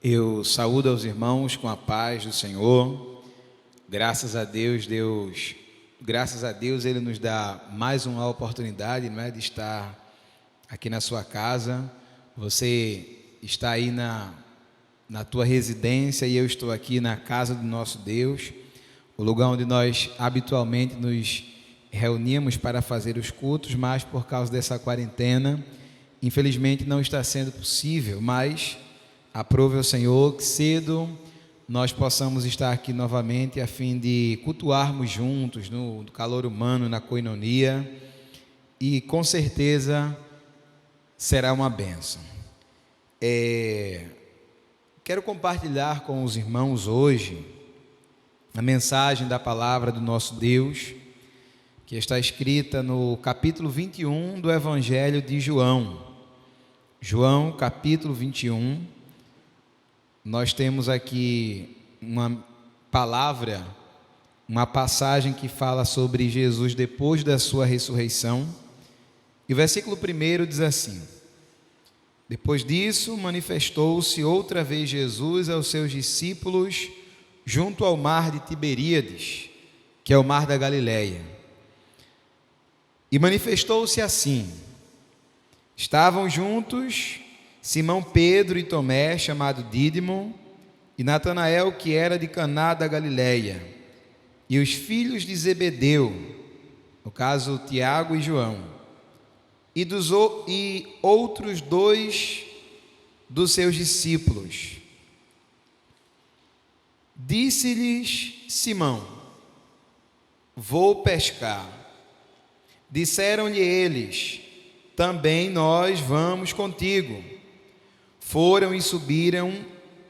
Eu saúdo aos irmãos com a paz do Senhor. Graças a Deus, Ele nos dá mais uma oportunidade, não é, de estar aqui na sua casa. Você está aí na tua residência e eu estou aqui na casa do nosso Deus, o lugar onde nós habitualmente nos reuníamos para fazer os cultos, mas por causa dessa quarentena, infelizmente não está sendo possível, mas aprove ao Senhor que cedo nós possamos estar aqui novamente a fim de cultuarmos juntos no calor humano, na coinonia, e com certeza será uma bênção. Quero compartilhar com os irmãos hoje a mensagem da palavra do nosso Deus, que está escrita no capítulo 21 do Evangelho de João. João, capítulo 21. Nós temos aqui uma palavra, uma passagem que fala sobre Jesus depois da sua ressurreição. E o versículo 1 diz assim: depois disso, manifestou-se outra vez Jesus aos seus discípulos junto ao mar de Tiberíades, que é o mar da Galileia. E manifestou-se assim: estavam juntos Simão Pedro e Tomé, chamado Dídimo, e Natanael, que era de Caná da Galileia, e os filhos de Zebedeu, no caso Tiago e João, e outros dois dos seus discípulos. Disse-lhes Simão: vou pescar. Disseram-lhe eles: também nós vamos contigo. Foram e subiram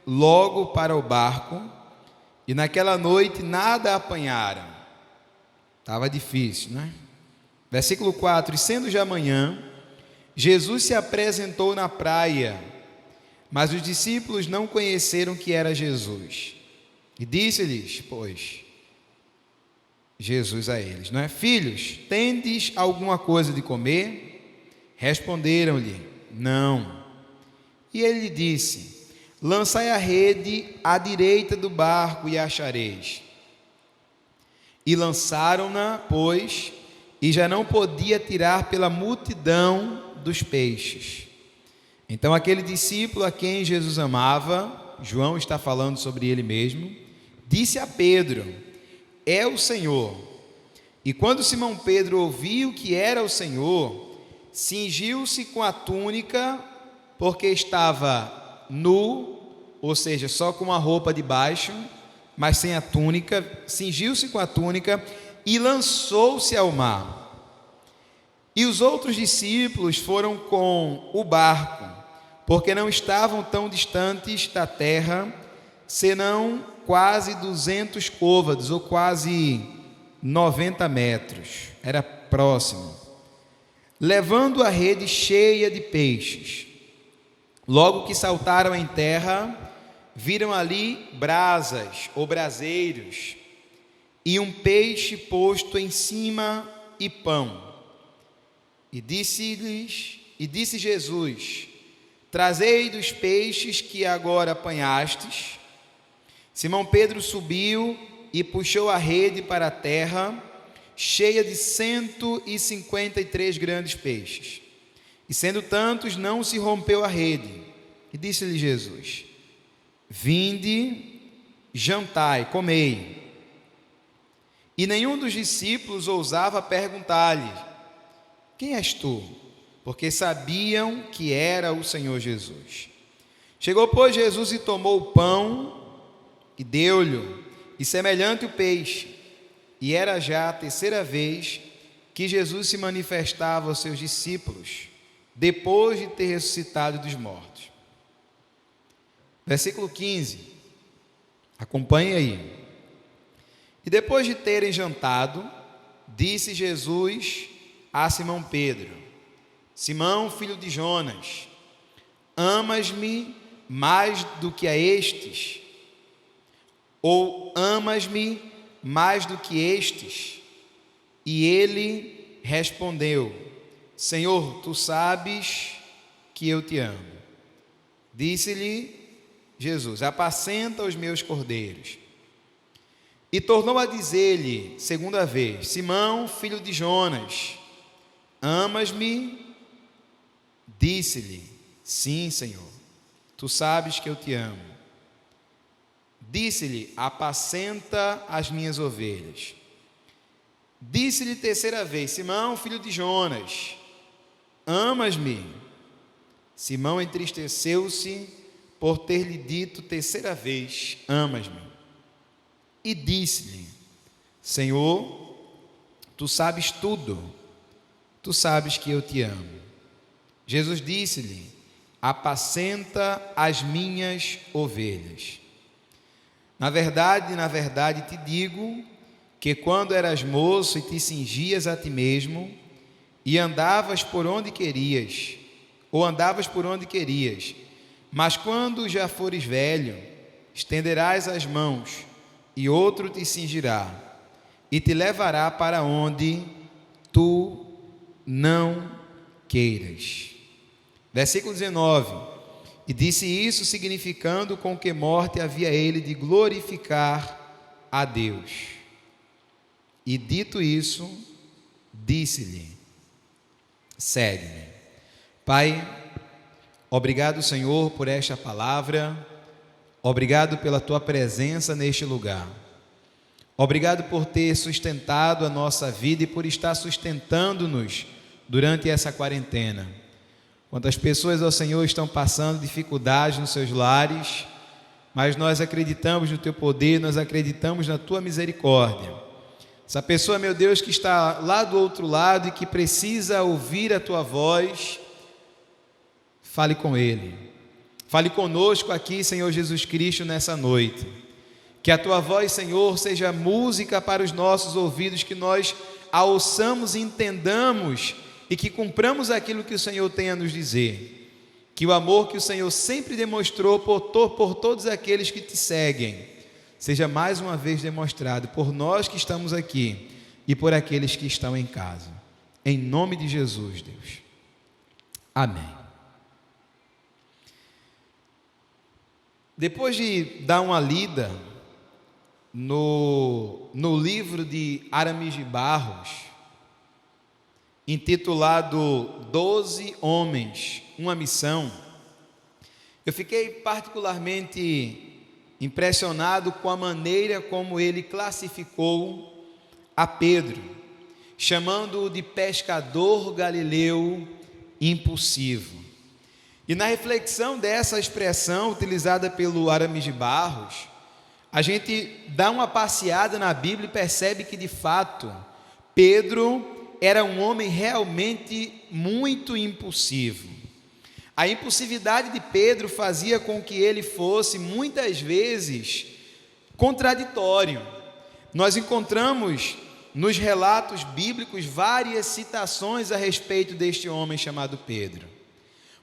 logo para o barco, e naquela noite nada apanharam. Estava difícil, né? Versículo 4: e sendo já manhã, Jesus se apresentou na praia, mas os discípulos não conheceram que era Jesus. E disse-lhes, pois, Jesus a eles, não é? Filhos, tendes alguma coisa de comer? Responderam-lhe: não. E ele lhe disse: lançai a rede à direita do barco e achareis. E lançaram-na, pois, e já não podia tirar pela multidão dos peixes. Então aquele discípulo a quem Jesus amava, João está falando sobre ele mesmo, disse a Pedro: é o Senhor. E quando Simão Pedro ouviu que era o Senhor, cingiu-se com a túnica, porque estava nu, ou seja, só com uma roupa de baixo, mas sem a túnica, cingiu-se com a túnica e lançou-se ao mar. E os outros discípulos foram com o barco, porque não estavam tão distantes da terra, senão quase 200 côvados, ou quase 90 metros, era próximo, levando a rede cheia de peixes. Logo que saltaram em terra, viram ali brasas ou braseiros, e um peixe posto em cima e pão. E disse Jesus: trazei dos peixes que agora apanhastes. Simão Pedro subiu e puxou a rede para a terra, cheia de 153 grandes peixes. E sendo tantos, não se rompeu a rede. E disse-lhe Jesus: vinde, jantai, comei. E nenhum dos discípulos ousava perguntar-lhe: quem és tu? Porque sabiam que era o Senhor Jesus. Chegou, pois, Jesus e tomou o pão e deu-lhe, e semelhante o peixe. E era já a terceira vez que Jesus se manifestava aos seus discípulos, depois de ter ressuscitado dos mortos. Versículo 15, acompanhe aí. E depois de terem jantado, disse Jesus a Simão Pedro: Simão, filho de Jonas, amas-me mais do que a estes? Ou amas-me mais do que estes? E ele respondeu: Senhor, tu sabes que eu te amo. Disse-lhe Jesus: apacenta os meus cordeiros. E tornou a dizer-lhe, segunda vez: Simão, filho de Jonas, amas-me? Disse-lhe: sim, Senhor, tu sabes que eu te amo. Disse-lhe: apacenta as minhas ovelhas. Disse-lhe terceira vez: Simão, filho de Jonas, amas-me? Simão entristeceu-se por ter lhe dito terceira vez: amas-me? E disse-lhe: Senhor, tu sabes tudo, tu sabes que eu te amo. Jesus disse-lhe: apacenta as minhas ovelhas. Na verdade te digo que quando eras moço e te cingias a ti mesmo e andavas por onde querias, mas quando já fores velho, estenderás as mãos e outro te cingirá e te levará para onde tu não queiras. Versículo 19: e disse isso significando com que morte havia ele de glorificar a Deus. E dito isso, disse-lhe: segue-me. Pai, obrigado, Senhor, por esta palavra. Obrigado pela tua presença neste lugar. Obrigado por ter sustentado a nossa vida e por estar sustentando-nos durante essa quarentena. Quantas pessoas, ó Senhor, estão passando dificuldades nos seus lares, mas nós acreditamos no teu poder, nós acreditamos na tua misericórdia. Essa pessoa, meu Deus, que está lá do outro lado e que precisa ouvir a tua voz, fale com ele. Fale conosco aqui, Senhor Jesus Cristo, nessa noite. Que a tua voz, Senhor, seja música para os nossos ouvidos, que nós a ouçamos e entendamos e que cumpramos aquilo que o Senhor tem a nos dizer. Que o amor que o Senhor sempre demonstrou por todos aqueles que te seguem, seja mais uma vez demonstrado por nós que estamos aqui e por aqueles que estão em casa. Em nome de Jesus, Deus. Amém. Depois de dar uma lida no livro de Aramis de Barros, intitulado 12 Homens, uma Missão, eu fiquei particularmente impressionado com a maneira como ele classificou a Pedro, chamando-o de pescador galileu impulsivo. E na reflexão dessa expressão utilizada pelo Aramis de Barros, a gente dá uma passeada na Bíblia e percebe que, de fato, Pedro era um homem realmente muito impulsivo. A impulsividade de Pedro fazia com que ele fosse, muitas vezes, contraditório. Nós encontramos nos relatos bíblicos várias citações a respeito deste homem chamado Pedro.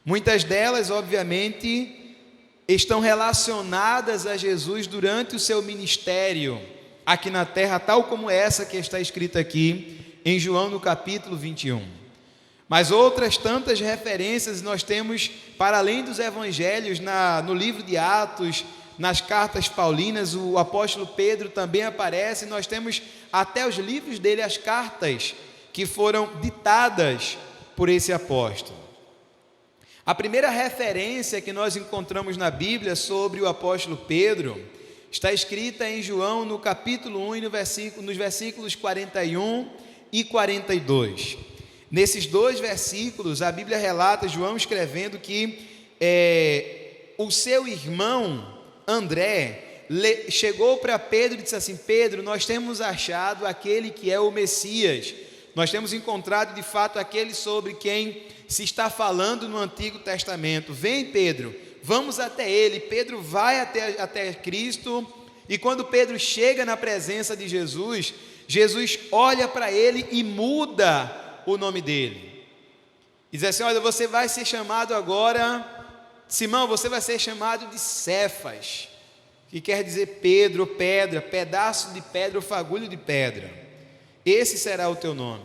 Muitas delas, obviamente, estão relacionadas a Jesus durante o seu ministério aqui na terra, tal como essa que está escrita aqui em João no capítulo 21. Mas outras tantas referências nós temos para além dos evangelhos, no livro de Atos, nas cartas paulinas. O apóstolo Pedro também aparece. Nós temos até os livros dele, as cartas que foram ditadas por esse apóstolo. A primeira referência que nós encontramos na Bíblia sobre o apóstolo Pedro está escrita em João no capítulo 1 e nos versículos 41 e 42. Nesses dois versículos, a Bíblia relata João escrevendo que o seu irmão André chegou para Pedro e disse assim: Pedro, nós temos achado aquele que é o Messias, nós temos encontrado de fato aquele sobre quem se está falando no Antigo Testamento. Vem, Pedro, vamos até ele. Pedro vai até Cristo, e quando Pedro chega na presença de Jesus, Jesus olha para ele e muda o nome dele. E diz assim: olha, você vai ser chamado agora, Simão, você vai ser chamado de Cefas, que quer dizer Pedro, pedra, pedaço de pedra, ou fagulho de pedra. Esse será o teu nome.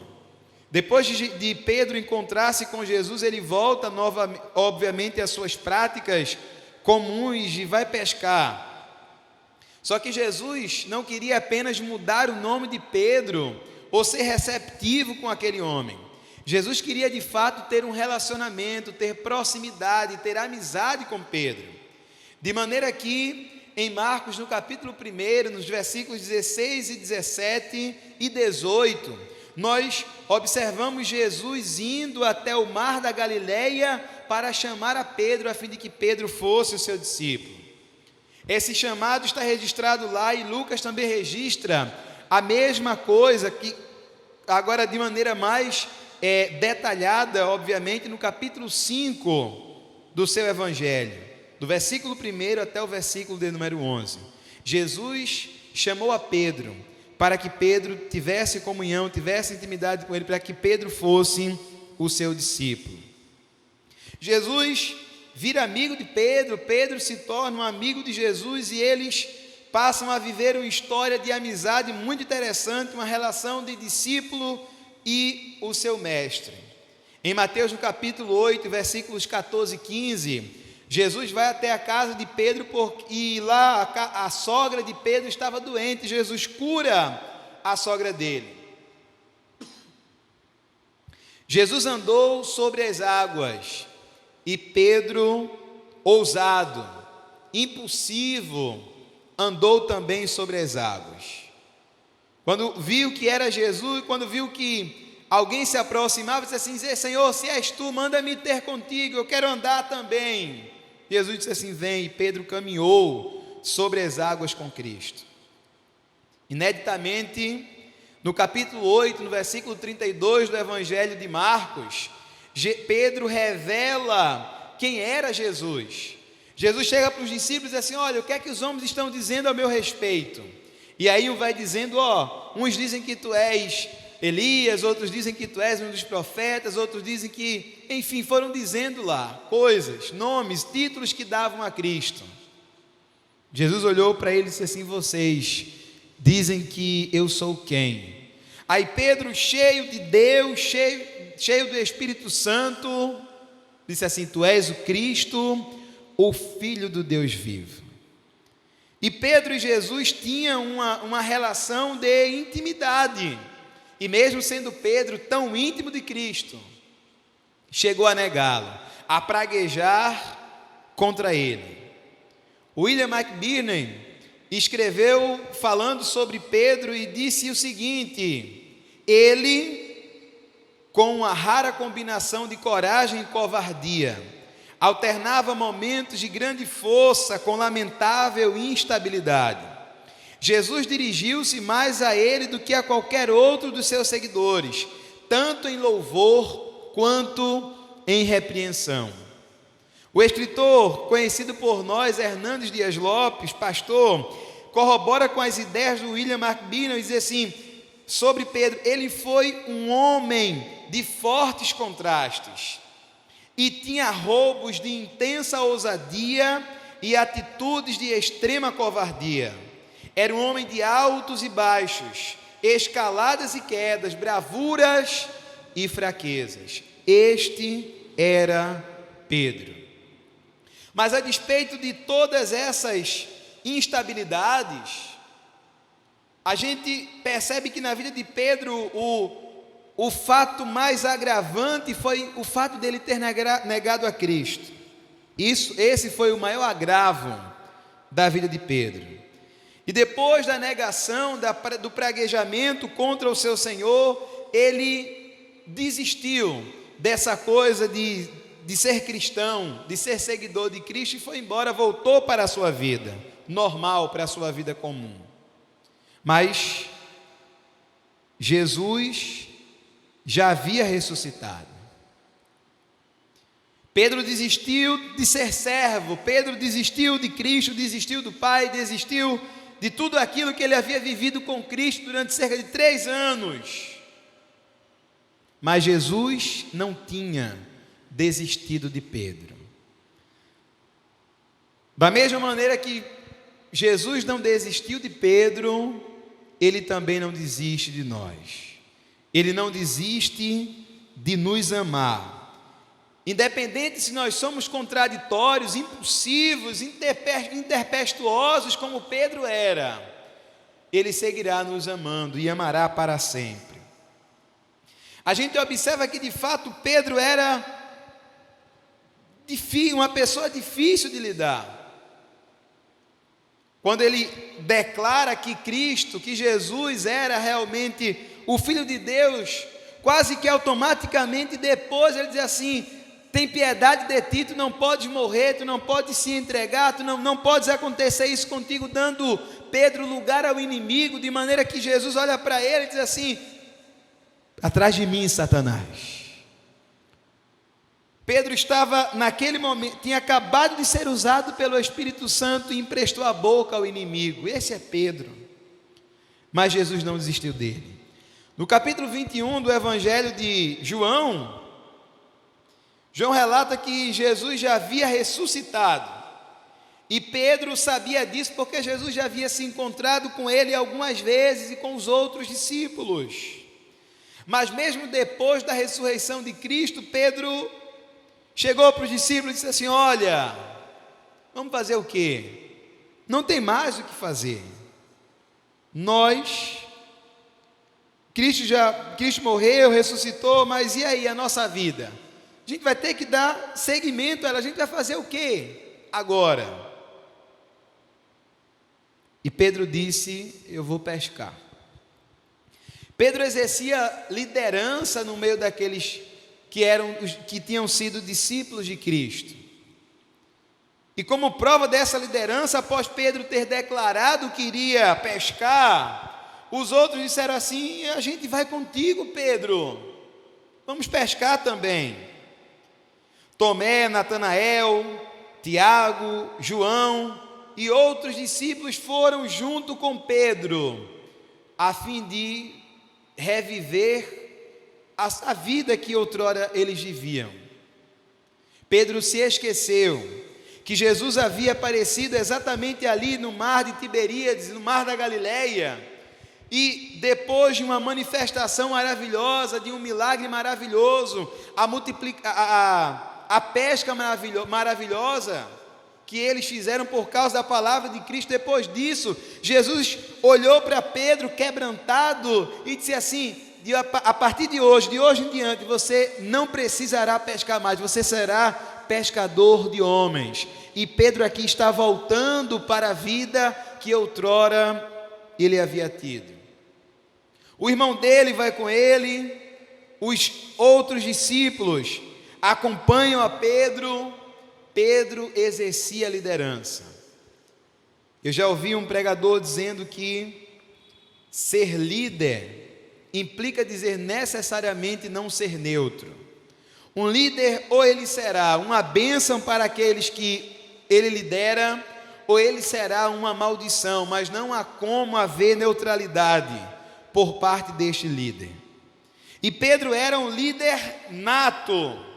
Depois de Pedro encontrar-se com Jesus, ele volta novamente, obviamente, às suas práticas comuns e vai pescar. Só que Jesus não queria apenas mudar o nome de Pedro ou ser receptivo com aquele homem. Jesus queria de fato ter um relacionamento, ter proximidade, ter amizade com Pedro. De maneira que em Marcos, no capítulo 1, nos versículos 16 e 17 e 18, nós observamos Jesus indo até o mar da Galileia para chamar a Pedro, a fim de que Pedro fosse o seu discípulo. Esse chamado está registrado lá e Lucas também registra a mesma coisa, que agora de maneira mais detalhada, obviamente, no capítulo 5 do seu evangelho, do versículo 1 até o versículo de número 11. Jesus chamou a Pedro para que Pedro tivesse comunhão, tivesse intimidade com ele, para que Pedro fosse o seu discípulo. Jesus vira amigo de Pedro, Pedro se torna um amigo de Jesus e eles passam a viver uma história de amizade muito interessante, uma relação de discípulo e o seu mestre. Em Mateus no capítulo 8, versículos 14 e 15, Jesus vai até a casa de Pedro e lá a sogra de Pedro estava doente. Jesus cura a sogra dele. Jesus andou sobre as águas e Pedro, ousado, impulsivo, andou também sobre as águas. Quando viu que era Jesus, quando viu que alguém se aproximava, disse assim: Senhor, se és tu, manda-me ter contigo, eu quero andar também. Jesus disse assim: vem, e Pedro caminhou sobre as águas com Cristo. Ineditamente, no capítulo 8, no versículo 32 do Evangelho de Marcos, Pedro revela quem era Jesus. Jesus chega para os discípulos e diz assim: olha, o que é que os homens estão dizendo a meu respeito? E aí um vai dizendo, uns dizem que tu és Elias, outros dizem que tu és um dos profetas, outros dizem que, enfim, foram dizendo lá coisas, nomes, títulos que davam a Cristo. Jesus olhou para ele e disse assim: vocês dizem que eu sou quem? Aí Pedro, cheio de Deus, cheio do Espírito Santo, disse assim: tu és o Cristo, o Filho do Deus vivo. E Pedro e Jesus tinham uma relação de intimidade, e mesmo sendo Pedro tão íntimo de Cristo, chegou a negá-lo, a praguejar contra ele. William McBurney escreveu falando sobre Pedro e disse o seguinte: ele, com uma rara combinação de coragem e covardia, alternava momentos de grande força com lamentável instabilidade. Jesus dirigiu-se mais a ele do que a qualquer outro dos seus seguidores, tanto em louvor quanto em repreensão. O escritor, conhecido por nós, Hernandes Dias Lopes, pastor, corrobora com as ideias do William McBurney e diz assim sobre Pedro: ele foi um homem de fortes contrastes e tinha roubos de intensa ousadia e atitudes de extrema covardia. Era um homem de altos e baixos, escaladas e quedas, bravuras e fraquezas. Este era Pedro. Mas a despeito de todas essas instabilidades, a gente percebe que na vida de Pedro o fato mais agravante foi o fato dele ter negado a Cristo. Esse foi o maior agravo da vida de Pedro. E depois da negação, do praguejamento contra o seu Senhor, ele desistiu dessa coisa de ser cristão, de ser seguidor de Cristo, e foi embora, voltou para a sua vida normal, para a sua vida comum. Mas Jesus já havia ressuscitado. Pedro desistiu de ser servo, Pedro desistiu de Cristo, desistiu do Pai, desistiu de tudo aquilo que ele havia vivido com Cristo durante cerca de 3 anos. Mas Jesus não tinha desistido de Pedro. Da mesma maneira que Jesus não desistiu de Pedro, ele também não desiste de nós. Ele não desiste de nos amar. Independente se nós somos contraditórios, impulsivos, interpestuosos, como Pedro era, Ele seguirá nos amando e amará para sempre. A gente observa que de fato Pedro era uma pessoa difícil de lidar. Quando ele declara que Cristo, que Jesus era realmente o Filho de Deus, quase que automaticamente depois ele diz assim: tem piedade de ti, tu não podes morrer, tu não podes se entregar, tu não podes acontecer isso contigo, dando Pedro lugar ao inimigo, de maneira que Jesus olha para ele e diz assim: atrás de mim, Satanás. Pedro estava naquele momento, tinha acabado de ser usado pelo Espírito Santo e emprestou a boca ao inimigo. Esse é Pedro. Mas Jesus não desistiu dele. No capítulo 21 do Evangelho de João relata que Jesus já havia ressuscitado. E Pedro sabia disso porque Jesus já havia se encontrado com ele algumas vezes e com os outros discípulos. Mas mesmo depois da ressurreição de Cristo, Pedro chegou para os discípulos e disse assim: olha, vamos fazer o quê? Não tem mais o que fazer. Cristo morreu, ressuscitou, mas e aí a nossa vida? A gente vai ter que dar seguimento a ela. A gente vai fazer o quê agora? E Pedro disse: eu vou pescar. Pedro exercia liderança no meio daqueles que tinham sido discípulos de Cristo. E como prova dessa liderança, após Pedro ter declarado que iria pescar, os outros disseram assim: a gente vai contigo, Pedro, vamos pescar também. Tomé, Natanael, Tiago, João e outros discípulos foram junto com Pedro, a fim de reviver a vida que outrora eles viviam. Pedro se esqueceu que Jesus havia aparecido exatamente ali no mar de Tiberíades, no mar da Galileia, e depois de uma manifestação maravilhosa, de um milagre maravilhoso, a pesca maravilhosa que eles fizeram por causa da palavra de Cristo, depois disso, Jesus olhou para Pedro quebrantado e disse assim: a partir de hoje em diante, você não precisará pescar mais, você será pescador de homens. E Pedro aqui está voltando para a vida que outrora ele havia tido. O irmão dele vai com ele, os outros discípulos acompanham a Pedro. Pedro exercia a liderança. Eu já ouvi um pregador dizendo que ser líder implica dizer necessariamente não ser neutro. Um líder, ou ele será uma bênção para aqueles que ele lidera, ou ele será uma maldição, mas não há como haver neutralidade por parte deste líder. E Pedro era um líder nato,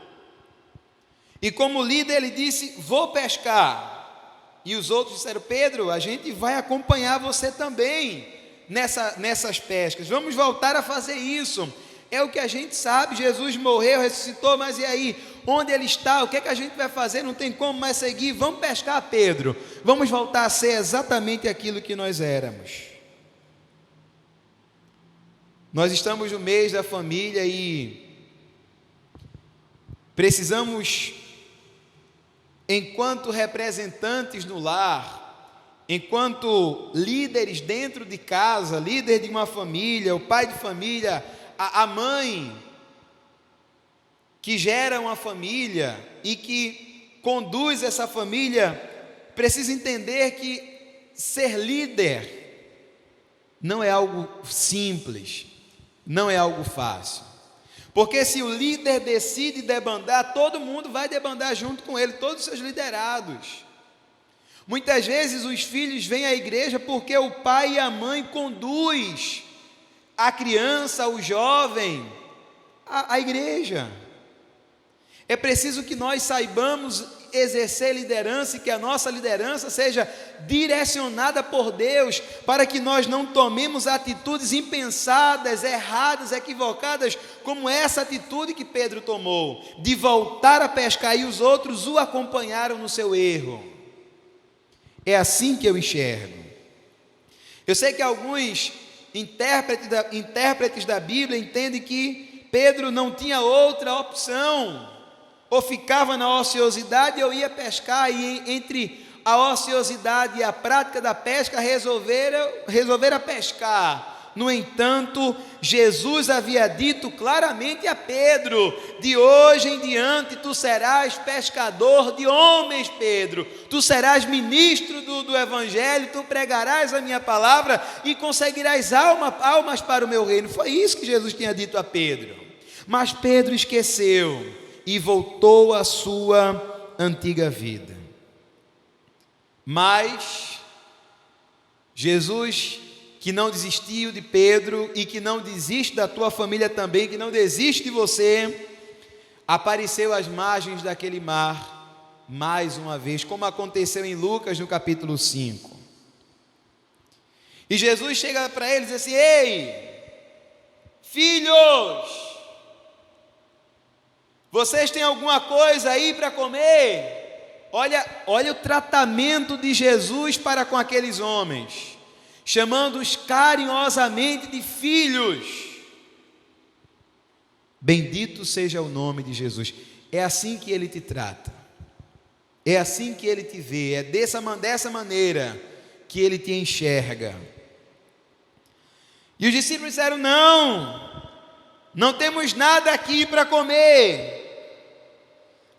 e como líder ele disse: vou pescar. E os outros disseram: Pedro, a gente vai acompanhar você também nessas pescas, vamos voltar a fazer isso. É o que a gente sabe, Jesus morreu, ressuscitou, mas e aí? Onde ele está? O que é que a gente vai fazer? Não tem como mais seguir. Vamos pescar, Pedro. Vamos voltar a ser exatamente aquilo que nós éramos. Nós estamos no mês da família e precisamos, enquanto representantes no lar, enquanto líderes dentro de casa, líder de uma família, o pai de família, a mãe que gera uma família e que conduz essa família, precisa entender que ser líder não é algo simples, não é algo fácil. Porque se o líder decide debandar, todo mundo vai debandar junto com ele, todos os seus liderados. Muitas vezes os filhos vêm à igreja porque o pai e a mãe conduz a criança, o jovem, à igreja. É preciso que nós saibamos exercer liderança e que a nossa liderança seja direcionada por Deus, para que nós não tomemos atitudes impensadas, erradas, equivocadas, como essa atitude que Pedro tomou, de voltar a pescar, e os outros o acompanharam no seu erro. É assim que eu enxergo. Eu sei que alguns intérpretes da Bíblia entendem que Pedro não tinha outra opção, ou ficava na ociosidade ou ia pescar, e entre a ociosidade e a prática da pesca resolvera pescar. No entanto, Jesus havia dito claramente a Pedro: de hoje em diante tu serás pescador de homens, Pedro. Tu serás ministro do Evangelho, tu pregarás a minha palavra e conseguirás almas para o meu reino. Foi isso que Jesus tinha dito a Pedro. Mas Pedro esqueceu e voltou à sua antiga vida. Mas Jesus, que não desistiu de Pedro e que não desiste da tua família também, que não desiste de você, apareceu às margens daquele mar mais uma vez, como aconteceu em Lucas no capítulo 5. E Jesus chega para eles e diz assim: ei, filhos, vocês têm alguma coisa aí para comer? Olha o tratamento de Jesus para com aqueles homens, chamando-os carinhosamente de filhos. Bendito seja o nome de Jesus. É assim que Ele te trata, é assim que Ele te vê, é dessa maneira que Ele te enxerga. E os discípulos disseram: não temos nada aqui para comer.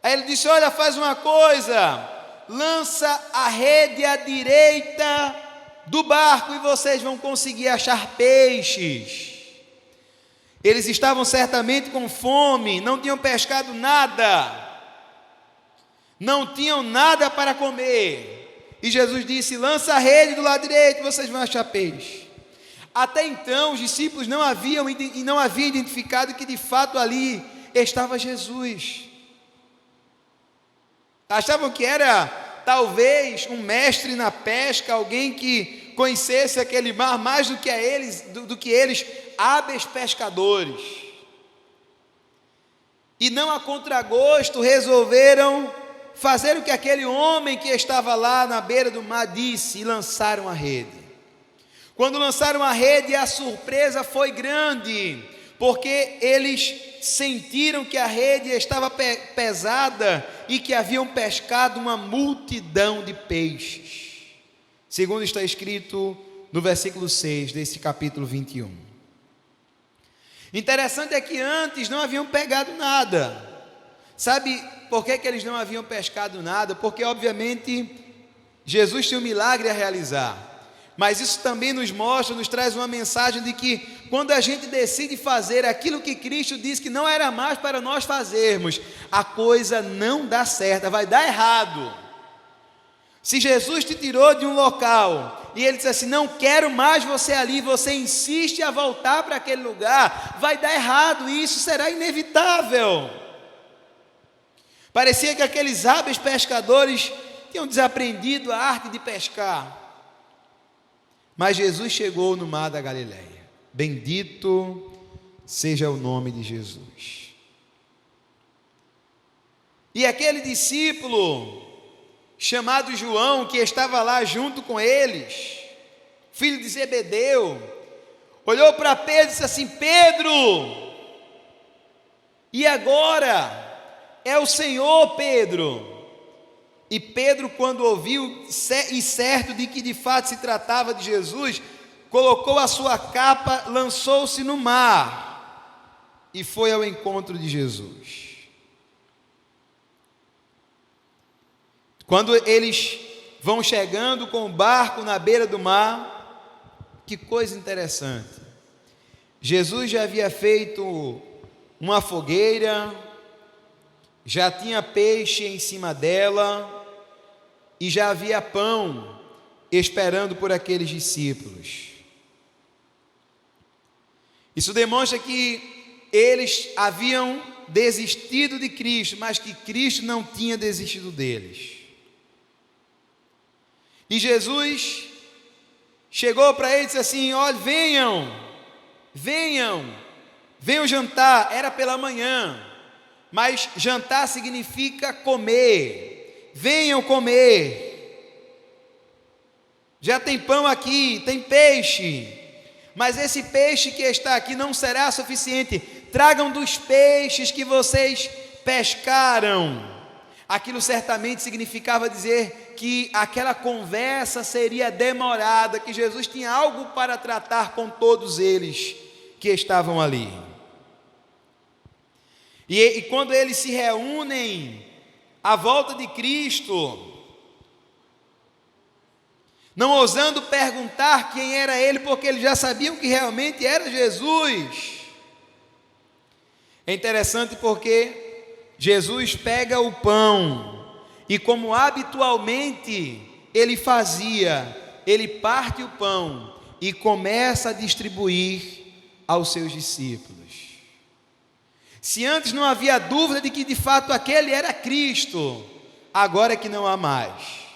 Aí Ele disse: olha, faz uma coisa, lança a rede à direita do barco e vocês vão conseguir achar peixes. Eles estavam certamente com fome, não tinham pescado nada, não tinham nada para comer. E Jesus disse: lança a rede do lado direito e vocês vão achar peixe. Até então os discípulos não haviam identificado que de fato ali estava Jesus. Achavam que era talvez um mestre na pesca, alguém que conhecesse aquele mar mais do que eles, hábeis pescadores. E não a contragosto resolveram fazer o que aquele homem que estava lá na beira do mar disse, e lançaram a rede. Quando lançaram a rede, a surpresa foi grande, porque eles sentiram que a rede estava pesada e que haviam pescado uma multidão de peixes, segundo está escrito no versículo 6 desse capítulo 21. Interessante é que antes não haviam pegado nada. Sabe por que eles não haviam pescado nada? Porque obviamente Jesus tinha um milagre a realizar. Mas isso também nos traz uma mensagem de que quando a gente decide fazer aquilo que Cristo disse que não era mais para nós fazermos, a coisa não dá certo, vai dar errado. Se Jesus te tirou de um local e Ele disse assim: não quero mais você ali, você insiste a voltar para aquele lugar, vai dar errado, e isso será inevitável. Parecia que aqueles hábeis pescadores tinham desaprendido a arte de pescar. Mas Jesus chegou no mar da Galileia. Bendito seja o nome de Jesus. E aquele discípulo chamado João, que estava lá junto com eles, filho de Zebedeu, olhou para Pedro e disse assim: Pedro, e agora? É o Senhor, Pedro. E Pedro, quando ouviu, e certo de que de fato se tratava de Jesus, colocou a sua capa, lançou-se no mar e foi ao encontro de Jesus. Quando eles vão chegando com o barco na beira do mar, que coisa interessante. Jesus já havia feito uma fogueira, já tinha peixe em cima dela e já havia pão esperando por aqueles discípulos. Isso demonstra que eles haviam desistido de Cristo, mas que Cristo não tinha desistido deles. E Jesus chegou para eles e disse assim: olha, venham jantar. Era pela manhã, mas jantar significa comer. Venham comer. Já tem pão aqui, tem peixe, mas esse peixe que está aqui não será suficiente. Tragam dos peixes que vocês pescaram. Aquilo certamente significava dizer que aquela conversa seria demorada, que Jesus tinha algo para tratar com todos eles que estavam ali. E quando eles se reúnem à volta de Cristo, não ousando perguntar quem era ele, porque eles já sabiam que realmente era Jesus. É interessante porque Jesus pega o pão e, como habitualmente ele fazia, ele parte o pão e começa a distribuir aos seus discípulos. Se antes não havia dúvida de que de fato aquele era Cristo, agora é que não há mais.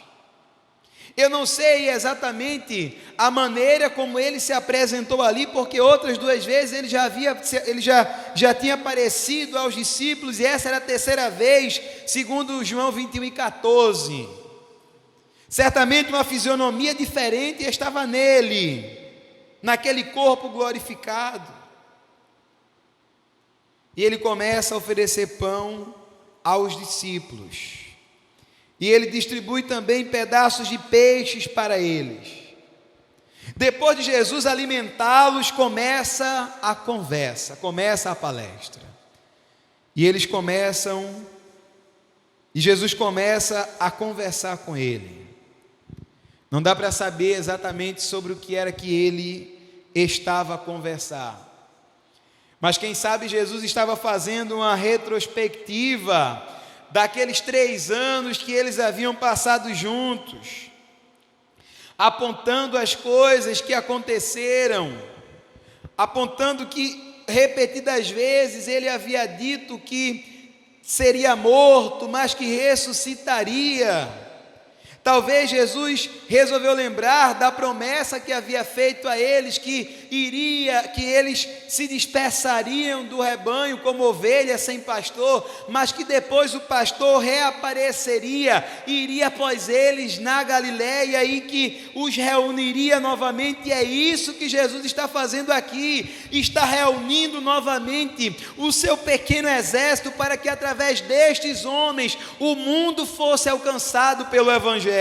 Eu não sei exatamente a maneira como ele se apresentou ali, porque outras duas vezes ele já tinha aparecido aos discípulos, e essa era a terceira vez, segundo João 21:14. Certamente uma fisionomia diferente estava nele, naquele corpo glorificado. E ele começa a oferecer pão aos discípulos. E ele distribui também pedaços de peixes para eles. Depois de Jesus alimentá-los, começa a conversa, começa a palestra. E Jesus começa a conversar com ele. Não dá para saber exatamente sobre o que era que ele estava a conversar. Mas quem sabe Jesus estava fazendo uma retrospectiva daqueles 3 anos que eles haviam passado juntos, apontando as coisas que aconteceram, apontando que repetidas vezes ele havia dito que seria morto, mas que ressuscitaria. Talvez Jesus resolveu lembrar da promessa que havia feito a eles, que eles se dispersariam do rebanho como ovelhas sem pastor, mas que depois o pastor reapareceria, iria após eles na Galileia e que os reuniria novamente. E é isso que Jesus está fazendo aqui, está reunindo novamente o seu pequeno exército para que através destes homens o mundo fosse alcançado pelo Evangelho.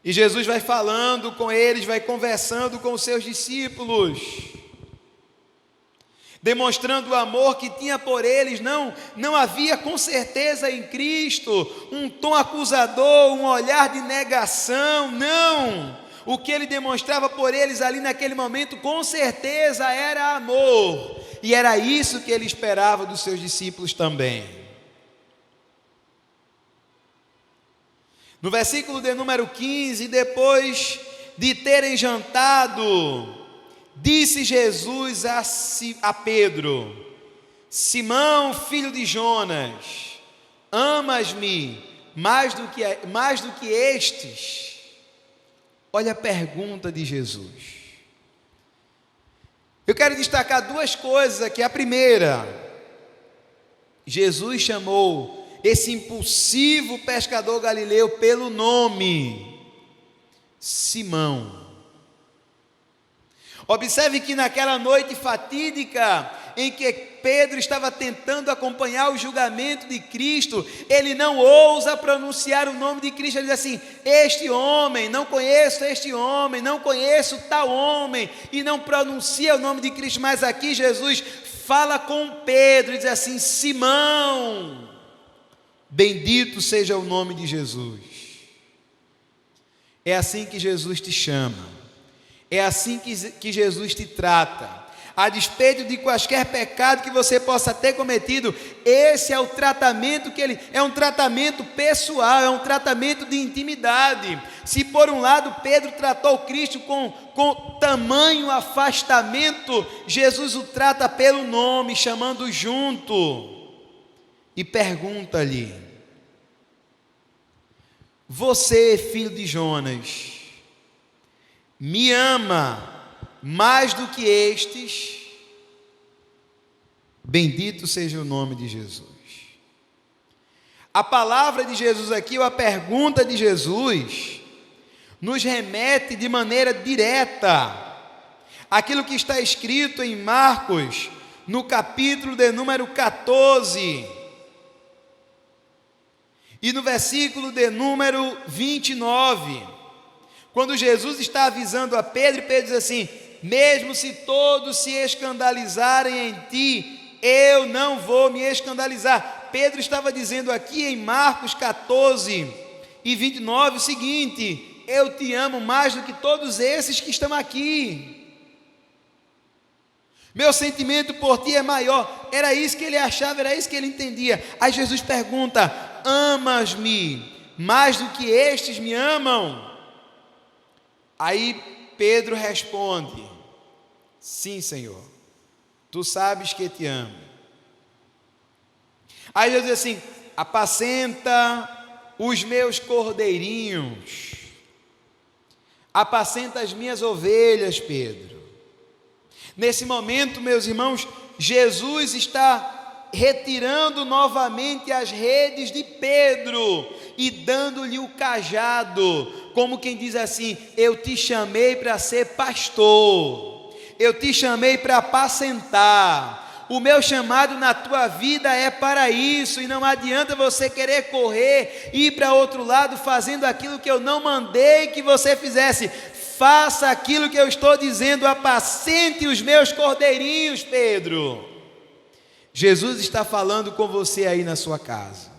E Jesus vai falando com eles, vai conversando com os seus discípulos, demonstrando o amor que tinha por eles. Não havia com certeza em Cristo um tom acusador, um olhar de negação, não. O que ele demonstrava por eles ali naquele momento, com certeza era amor, e era isso que ele esperava dos seus discípulos também. No versículo de número 15, depois de terem jantado, disse Jesus a Pedro: Simão, filho de Jonas, amas-me mais do que estes? Olha a pergunta de Jesus. Eu quero destacar 2 coisas aqui. A primeira, Jesus chamou esse impulsivo pescador galileu pelo nome: Simão. Observe que naquela noite fatídica em que Pedro estava tentando acompanhar o julgamento de Cristo, ele não ousa pronunciar o nome de Cristo. Ele diz assim: este homem, não conheço este homem, não conheço tal homem, e não pronuncia o nome de Cristo. Mas aqui Jesus fala com Pedro e diz assim: Simão, bendito seja o nome de Jesus. É assim que Jesus te chama, é assim que Jesus te trata. A despeito de quaisquer pecado que você possa ter cometido, esse é o tratamento que ele... É um tratamento pessoal, é um tratamento de intimidade. Se por um lado Pedro tratou Cristo com tamanho afastamento, Jesus o trata pelo nome, chamando junto. E pergunta-lhe: você, filho de Jonas, me ama mais do que estes? Bendito seja o nome de Jesus. A palavra de Jesus aqui, ou a pergunta de Jesus, nos remete de maneira direta àquilo que está escrito em Marcos, no capítulo de número 14, e no versículo de número 29, quando Jesus está avisando a Pedro, e Pedro diz assim: mesmo se todos se escandalizarem em ti, eu não vou me escandalizar. Pedro estava dizendo aqui em Marcos 14 e 29 o seguinte: eu te amo mais do que todos esses que estão aqui. Meu sentimento por ti é maior. Era isso que ele achava, era isso que ele entendia. Aí Jesus pergunta: amas-me mais do que estes me amam? Aí Pedro responde: sim, Senhor, tu sabes que te amo. Aí Jesus diz assim: apacenta os meus cordeirinhos, apacenta as minhas ovelhas, Pedro. Nesse momento, meus irmãos, Jesus está retirando novamente as redes de Pedro e dando-lhe o cajado, como quem diz assim: eu te chamei para ser pastor, eu te chamei para apacentar, o meu chamado na tua vida é para isso, e não adianta você querer correr e ir para outro lado fazendo aquilo que eu não mandei que você fizesse. Faça aquilo que eu estou dizendo, apacente os meus cordeirinhos, Pedro. Jesus está falando com você aí na sua casa.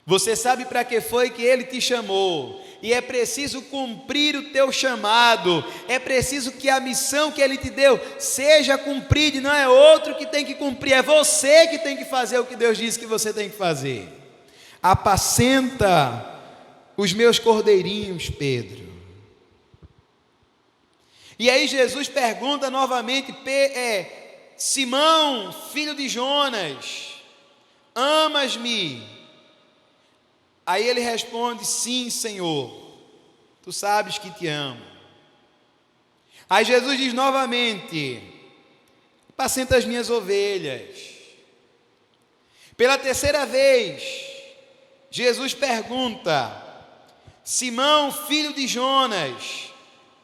Você sabe para que foi que Ele te chamou, e é preciso cumprir o teu chamado, é preciso que a missão que Ele te deu seja cumprida, e não é outro que tem que cumprir, é você que tem que fazer o que Deus disse que você tem que fazer. Apacenta os meus cordeirinhos, Pedro. E aí Jesus pergunta novamente: Simão, filho de Jonas, amas-me? Aí ele responde: sim, Senhor, tu sabes que te amo. Aí Jesus diz novamente: apacenta as minhas ovelhas. Pela terceira vez, Jesus pergunta: Simão, filho de Jonas,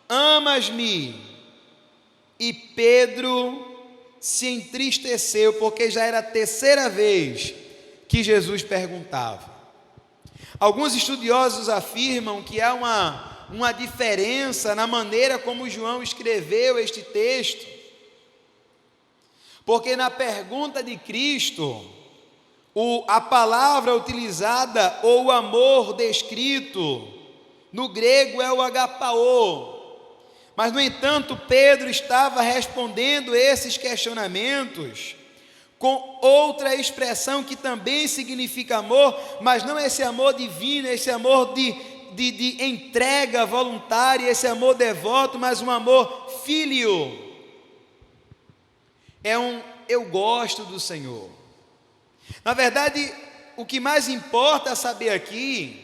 amas-me? E Pedro se entristeceu, porque já era a terceira vez que Jesus perguntava. Alguns estudiosos afirmam que há uma diferença na maneira como João escreveu este texto, porque na pergunta de Cristo, a palavra utilizada ou o amor descrito no grego é o agapao, mas no entanto Pedro estava respondendo esses questionamentos com outra expressão que também significa amor, mas não esse amor divino, esse amor de entrega voluntária, esse amor devoto, mas um amor filho. Eu gosto do Senhor. Na verdade, o que mais importa saber aqui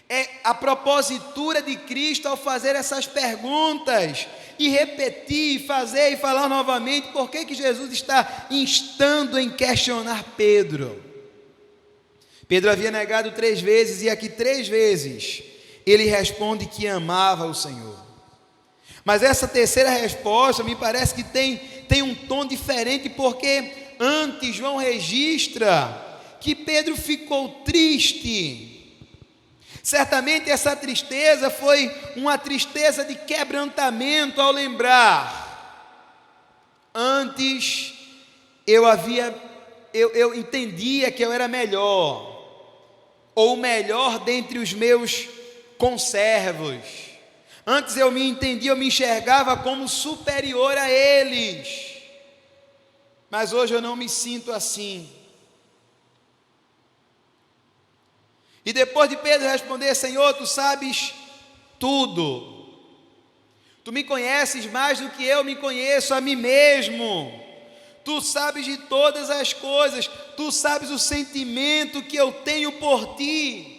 é a propositura de Cristo ao fazer essas perguntas e repetir, fazer e falar novamente. Por que Jesus está instando em questionar Pedro? Pedro havia negado 3 vezes, e aqui 3 vezes ele responde que amava o Senhor. Mas essa terceira resposta me parece que tem um tom diferente, porque antes João registra que Pedro ficou triste. Certamente essa tristeza foi uma tristeza de quebrantamento ao lembrar: antes eu entendia que eu era melhor, ou o melhor dentre os meus conservos, Antes eu me entendia, eu me enxergava como superior a eles. Mas hoje eu não me sinto assim. E depois de Pedro responder: Senhor, tu sabes tudo. Tu me conheces mais do que eu me conheço a mim mesmo. Tu sabes de todas as coisas. Tu sabes o sentimento que eu tenho por ti.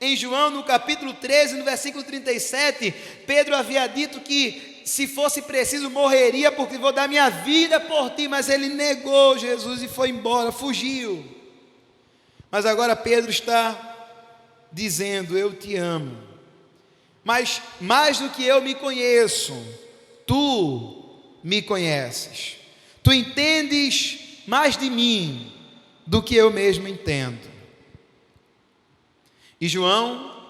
Em João, no capítulo 13, no versículo 37, Pedro havia dito que, se fosse preciso, morreria, porque vou dar minha vida por ti. Mas ele negou Jesus e foi embora, fugiu. Mas agora Pedro está dizendo: eu te amo. Mas mais do que eu me conheço, tu me conheces. Tu entendes mais de mim do que eu mesmo entendo. E João,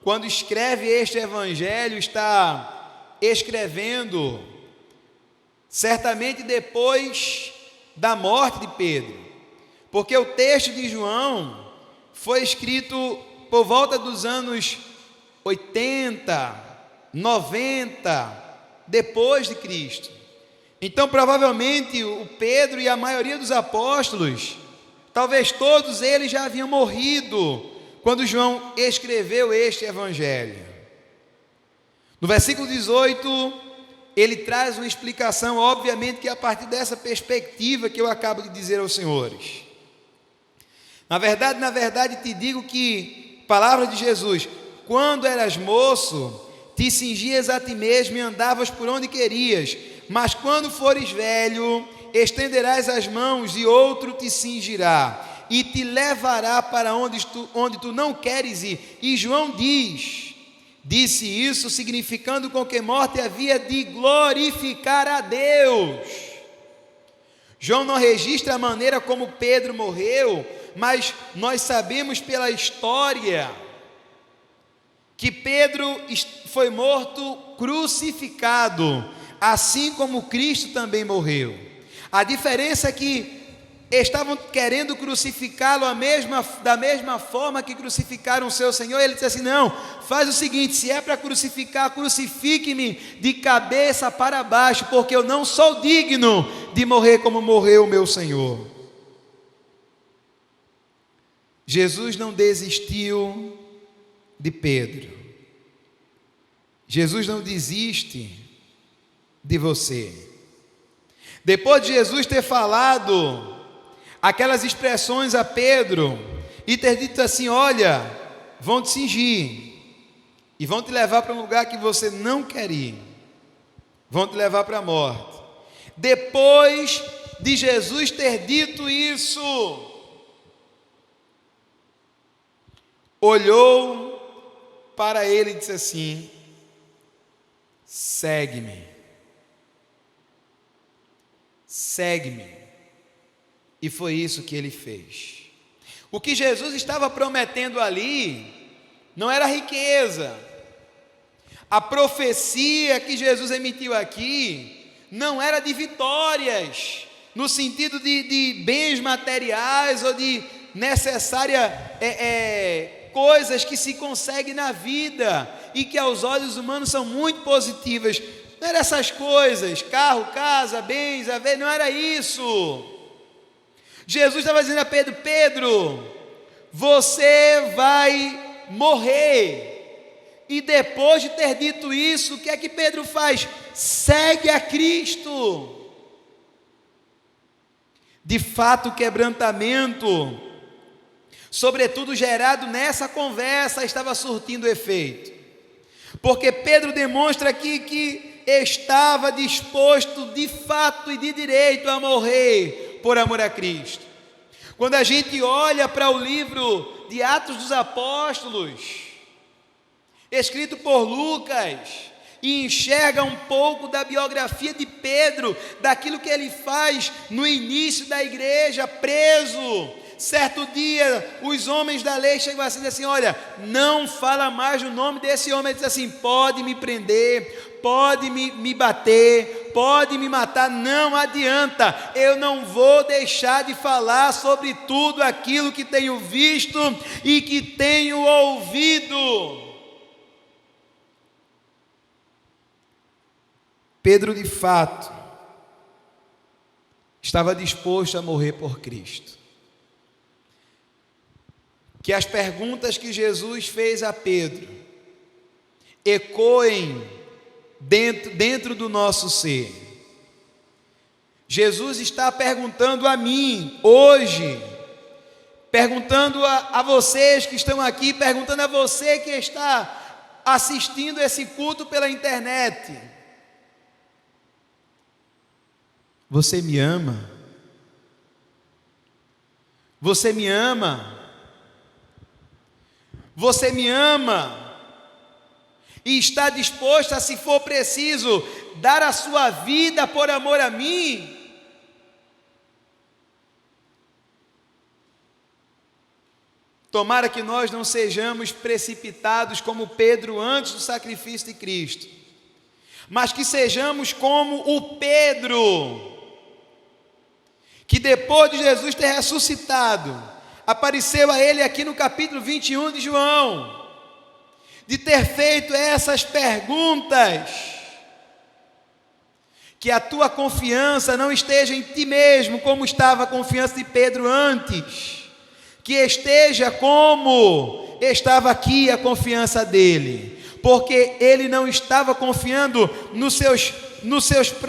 quando escreve este evangelho, está escrevendo certamente depois da morte de Pedro, porque o texto de João foi escrito por volta dos anos 80, 90, depois de Cristo. Então, provavelmente, o Pedro e a maioria dos apóstolos, talvez todos eles já haviam morrido quando João escreveu este evangelho. No versículo 18, ele traz uma explicação, obviamente que é a partir dessa perspectiva que eu acabo de dizer aos senhores. Na verdade, te digo que, palavra de Jesus: quando eras moço, te cingias a ti mesmo e andavas por onde querias, mas quando fores velho, estenderás as mãos e outro te cingirá e te levará para onde tu não queres ir. E João disse isso significando com que morte havia de glorificar a Deus. João não registra a maneira como Pedro morreu, mas nós sabemos pela história que Pedro foi morto crucificado, assim como Cristo também morreu. A diferença é que estavam querendo crucificá-lo da mesma forma que crucificaram o seu Senhor. Ele disse assim: não, faz o seguinte, se é para crucificar, crucifique-me de cabeça para baixo, porque eu não sou digno de morrer como morreu o meu Senhor. Jesus não desistiu de Pedro. Jesus não desiste de você. Depois de Jesus ter falado aquelas expressões a Pedro e ter dito assim: olha, vão te cingir e vão te levar para um lugar que você não quer ir, vão te levar para a morte. Depois de Jesus ter dito isso, olhou para ele e disse assim: segue-me, segue-me. E foi isso que ele fez. O que Jesus estava prometendo ali não era riqueza. A profecia que Jesus emitiu aqui não era de vitórias, no sentido de bens materiais ou de necessárias coisas que se conseguem na vida e que aos olhos humanos são muito positivas. Não eram essas coisas, carro, casa, bens, não era isso. Jesus estava dizendo a Pedro: Pedro, você vai morrer. E depois de ter dito isso, o que é que Pedro faz? Segue a Cristo. De fato, o quebrantamento, sobretudo gerado nessa conversa, estava surtindo efeito, porque Pedro demonstra aqui que estava disposto de fato e de direito a morrer por amor a Cristo. Quando a gente olha para o livro de Atos dos Apóstolos, escrito por Lucas, e enxerga um pouco da biografia de Pedro, daquilo que ele faz no início da igreja, preso. Certo dia, os homens da lei chegam assim e dizem assim: olha, não fala mais o nome desse homem. Ele diz assim: pode me prender, pode me bater, pode me matar, não adianta, eu não vou deixar de falar sobre tudo aquilo que tenho visto e que tenho ouvido. Pedro, de fato, estava disposto a morrer por Cristo. Que as perguntas que Jesus fez a Pedro ecoem dentro do nosso ser. Jesus está perguntando a mim, hoje, perguntando a vocês que estão aqui, perguntando a você que está assistindo esse culto pela internet: você me ama? Você me ama? Você me ama? E está disposto a, se for preciso, dar a sua vida por amor a mim? Tomara que nós não sejamos precipitados como Pedro antes do sacrifício de Cristo, mas que sejamos como o Pedro, que depois de Jesus ter ressuscitado, apareceu a ele aqui no capítulo 21 de João, de ter feito essas perguntas: que a tua confiança não esteja em ti mesmo, como estava a confiança de Pedro antes, que esteja como estava aqui a confiança dele, porque ele não estava confiando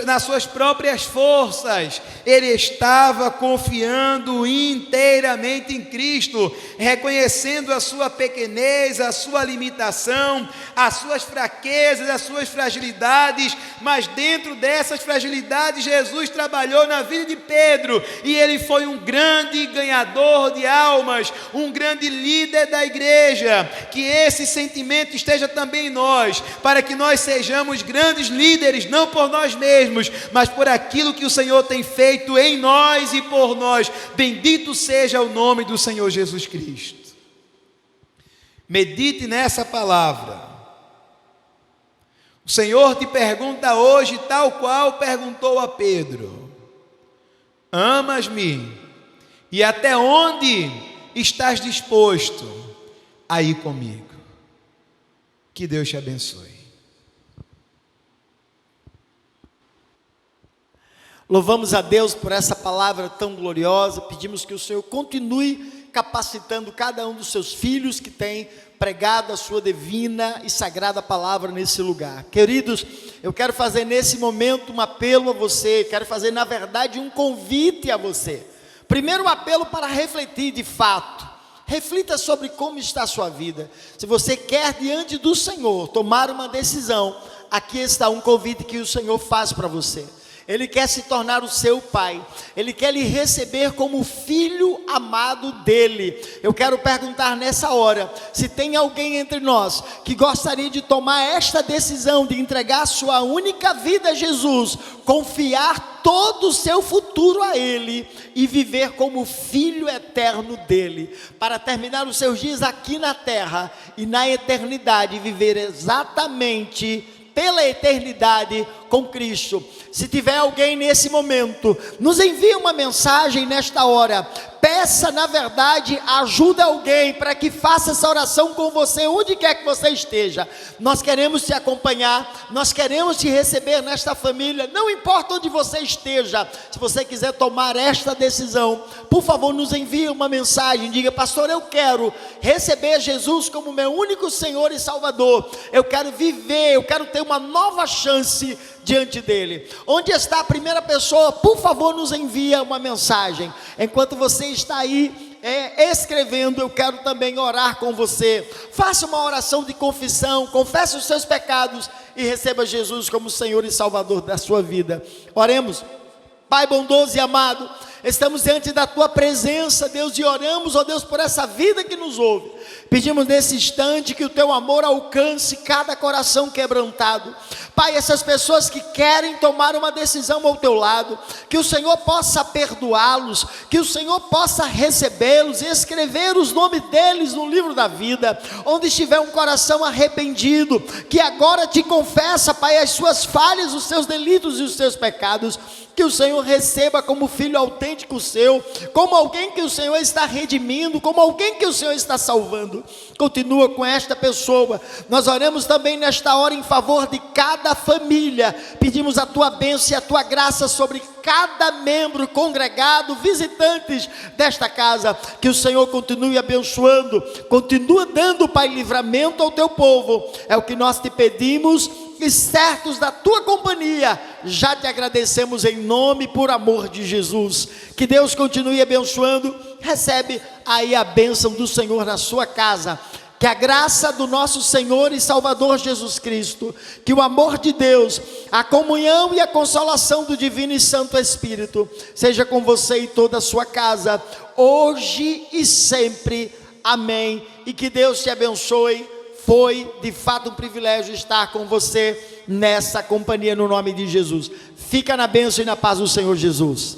nas suas próprias forças, ele estava confiando inteiramente em Cristo, reconhecendo a sua pequenez, a sua limitação, as suas fraquezas, as suas fragilidades, mas dentro dessas fragilidades Jesus trabalhou na vida de Pedro, e ele foi um grande ganhador de almas, um grande líder da igreja. Que esse sentimento esteja também em nós, para que nós sejamos grandes líderes, não por nós mesmos, mas por aquilo que o Senhor tem feito em nós e por nós. Bendito seja o nome do Senhor Jesus Cristo. Medite nessa palavra. O Senhor te pergunta hoje, tal qual perguntou a Pedro: amas-me? E até onde estás disposto a ir comigo? Que Deus te abençoe. Louvamos a Deus por essa palavra tão gloriosa. Pedimos que o Senhor continue capacitando cada um dos seus filhos que tem pregado a sua divina e sagrada palavra nesse lugar. Queridos, eu quero fazer nesse momento um apelo a você, quero fazer na verdade um convite a você. Primeiro, um apelo para refletir de fato. Reflita sobre como está a sua vida. Se você quer diante do Senhor tomar uma decisão, aqui está um convite que o Senhor faz para você. Ele quer se tornar o seu pai, Ele quer lhe receber como filho amado dEle. Eu quero perguntar nessa hora, se tem alguém entre nós que gostaria de tomar esta decisão, de entregar sua única vida a Jesus, confiar todo o seu futuro a Ele e viver como filho eterno dEle, para terminar os seus dias aqui na terra e na eternidade, viver exatamente pela eternidade com Cristo. Se tiver alguém nesse momento, nos envie uma mensagem nesta hora, peça na verdade, ajuda alguém para que faça essa oração com você, onde quer que você esteja. Nós queremos te acompanhar, nós queremos te receber nesta família, não importa onde você esteja. Se você quiser tomar esta decisão, por favor nos envie uma mensagem, diga: pastor, eu quero receber Jesus como meu único Senhor e Salvador, eu quero viver, eu quero ter uma nova chance diante dele. Onde está a primeira pessoa? Por favor nos envia uma mensagem. Enquanto você está aí escrevendo, eu quero também orar com você. Faça uma oração de confissão, confesse os seus pecados e receba Jesus como Senhor e Salvador da sua vida. Oremos. Pai bondoso e amado, estamos diante da Tua presença, Deus, e oramos, ó Deus, por essa vida que nos ouve. Pedimos nesse instante que o Teu amor alcance cada coração quebrantado. Pai, essas pessoas que querem tomar uma decisão ao Teu lado, que o Senhor possa perdoá-los, que o Senhor possa recebê-los e escrever os nomes deles no livro da vida. Onde estiver um coração arrependido, que agora te confessa, Pai, as suas falhas, os seus delitos e os seus pecados, que o Senhor receba como filho autêntico seu, como alguém que o Senhor está redimindo, como alguém que o Senhor está salvando. Continua com esta pessoa. Nós oramos também nesta hora em favor de cada família, pedimos a tua bênção e a tua graça sobre cada membro congregado, visitantes desta casa, que o Senhor continue abençoando, continua dando, Pai, livramento ao teu povo, é o que nós te pedimos, e certos da tua companhia, já te agradecemos em nome e por amor de Jesus. Que Deus continue abençoando. Recebe aí a bênção do Senhor na sua casa. Que a graça do nosso Senhor e Salvador Jesus Cristo, que o amor de Deus, a comunhão e a consolação do Divino e Santo Espírito seja com você e toda a sua casa, hoje e sempre. Amém. E que Deus te abençoe. Foi de fato um privilégio estar com você nessa companhia no nome de Jesus. Fica na bênção e na paz do Senhor Jesus.